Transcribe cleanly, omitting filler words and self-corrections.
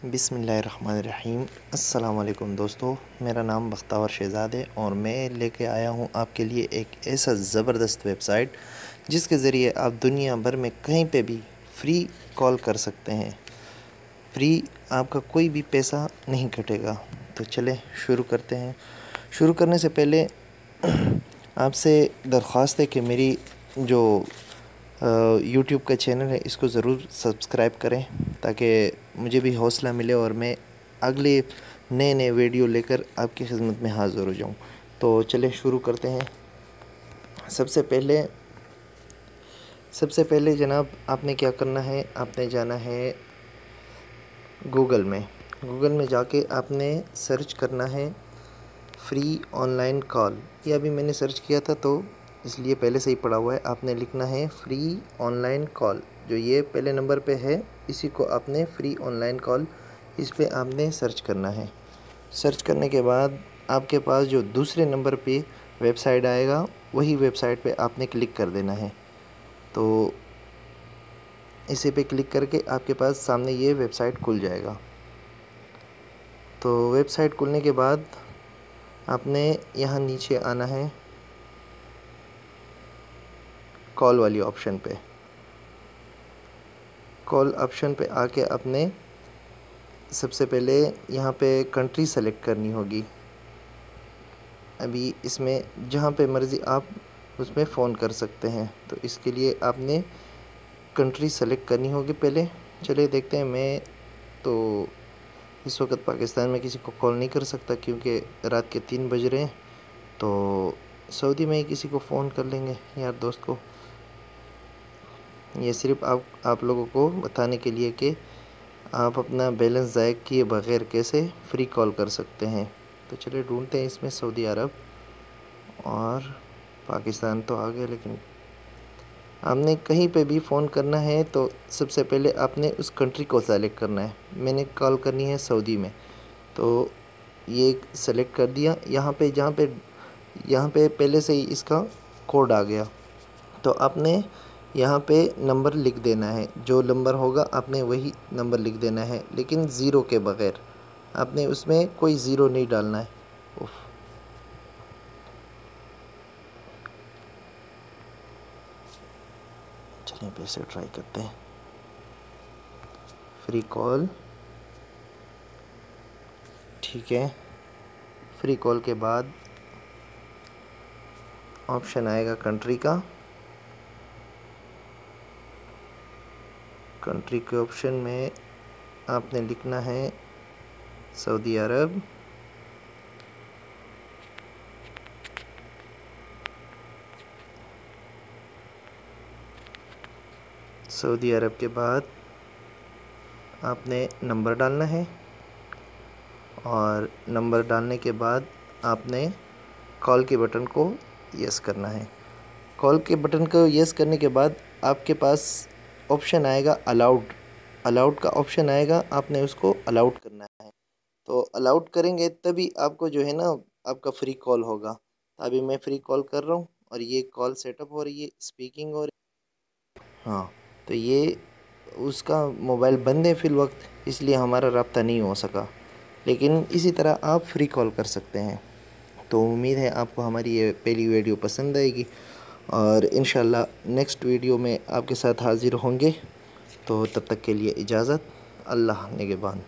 बिस्मिल्लाहिर्रहमानिर्रहीम। अस्सलाम वालेकुम दोस्तों, मेरा नाम बख्तावर शहज़ाद है और मैं लेके आया हूँ आपके लिए एक ऐसा ज़बरदस्त वेबसाइट जिसके ज़रिए आप दुनिया भर में कहीं पे भी फ्री कॉल कर सकते हैं। फ्री, आपका कोई भी पैसा नहीं कटेगा। तो चले शुरू करते हैं। शुरू करने से पहले आपसे दरख्वास्त है कि मेरी जो यूट्यूब का चैनल है इसको ज़रूर सब्सक्राइब करें ताकि मुझे भी हौसला मिले और मैं अगले नए नए वीडियो लेकर आपकी खिदमत में हाज़िर हो जाऊं। तो चलें शुरू करते हैं। सबसे पहले जनाब आपने क्या करना है, आपने जाना है गूगल में जाके आपने सर्च करना है फ्री ऑनलाइन कॉल। ये अभी मैंने सर्च किया था तो इसलिए पहले से ही पड़ा हुआ है। आपने लिखना है फ्री ऑनलाइन कॉल, जो ये पहले नंबर पे है इसी को आपने फ्री ऑनलाइन कॉल, इस पे आपने सर्च करना है। सर्च करने के बाद आपके पास जो दूसरे नंबर पे वेबसाइट आएगा वही वेबसाइट पे आपने क्लिक कर देना है। तो इसी पे क्लिक करके आपके पास सामने ये वेबसाइट खुल जाएगा। तो वेबसाइट खुलने के बाद आपने यहाँ नीचे आना है कॉल वाली ऑप्शन पे। कॉल ऑप्शन पे आके आपने सबसे पहले यहाँ पे कंट्री सेलेक्ट करनी होगी। अभी इसमें जहाँ पे मर्ज़ी आप उसमें फ़ोन कर सकते हैं, तो इसके लिए आपने कंट्री सेलेक्ट करनी होगी पहले। चलिए देखते हैं। मैं तो इस वक्त पाकिस्तान में किसी को कॉल नहीं कर सकता क्योंकि रात के 3 बज रहे हैं, तो सऊदी में ही किसी को फ़ोन कर लेंगे यार दोस्त को। ये सिर्फ आप लोगों को बताने के लिए कि आप अपना बैलेंस ज़ाया किए बग़ैर कैसे फ्री कॉल कर सकते हैं। तो चलिए ढूंढते हैं इसमें सऊदी अरब और पाकिस्तान तो आ गए, लेकिन आपने कहीं पे भी फ़ोन करना है तो सबसे पहले आपने उस कंट्री को सेलेक्ट करना है। मैंने कॉल करनी है सऊदी में, तो ये सेलेक्ट कर दिया। यहाँ पे पहले से ही इसका कोड आ गया, तो आपने यहाँ पे नंबर लिख देना है। जो नंबर होगा आपने वही नंबर लिख देना है, लेकिन ज़ीरो के बग़ैर। आपने उसमें कोई ज़ीरो नहीं डालना है। चलिए फिर से ट्राई करते हैं। फ्री कॉल, ठीक है। फ्री कॉल के बाद ऑप्शन आएगा कंट्री का। कंट्री के ऑप्शन में आपने लिखना है सऊदी अरब। सऊदी अरब के बाद आपने नंबर डालना है और नंबर डालने के बाद आपने कॉल के बटन को यस करना है। कॉल के बटन को यस करने के बाद आपके पास ऑप्शन आएगा अलाउड का ऑप्शन आएगा, आपने उसको अलाउड करना है। तो अलाउड करेंगे तभी आपको जो है ना आपका फ्री कॉल होगा। अभी मैं फ्री कॉल कर रहा हूँ और ये कॉल सेटअप हो रही है, स्पीकिंग हो रही है। हाँ, तो ये उसका मोबाइल बंद है फिल वक्त, इसलिए हमारा रब्ता नहीं हो सका, लेकिन इसी तरह आप फ्री कॉल कर सकते हैं। तो उम्मीद है आपको हमारी ये पहली वीडियो पसंद आएगी और इंशाल्लाह नेक्स्ट वीडियो में आपके साथ हाज़िर होंगे। तो तब तक के लिए इजाज़त। अल्लाह निगहबान।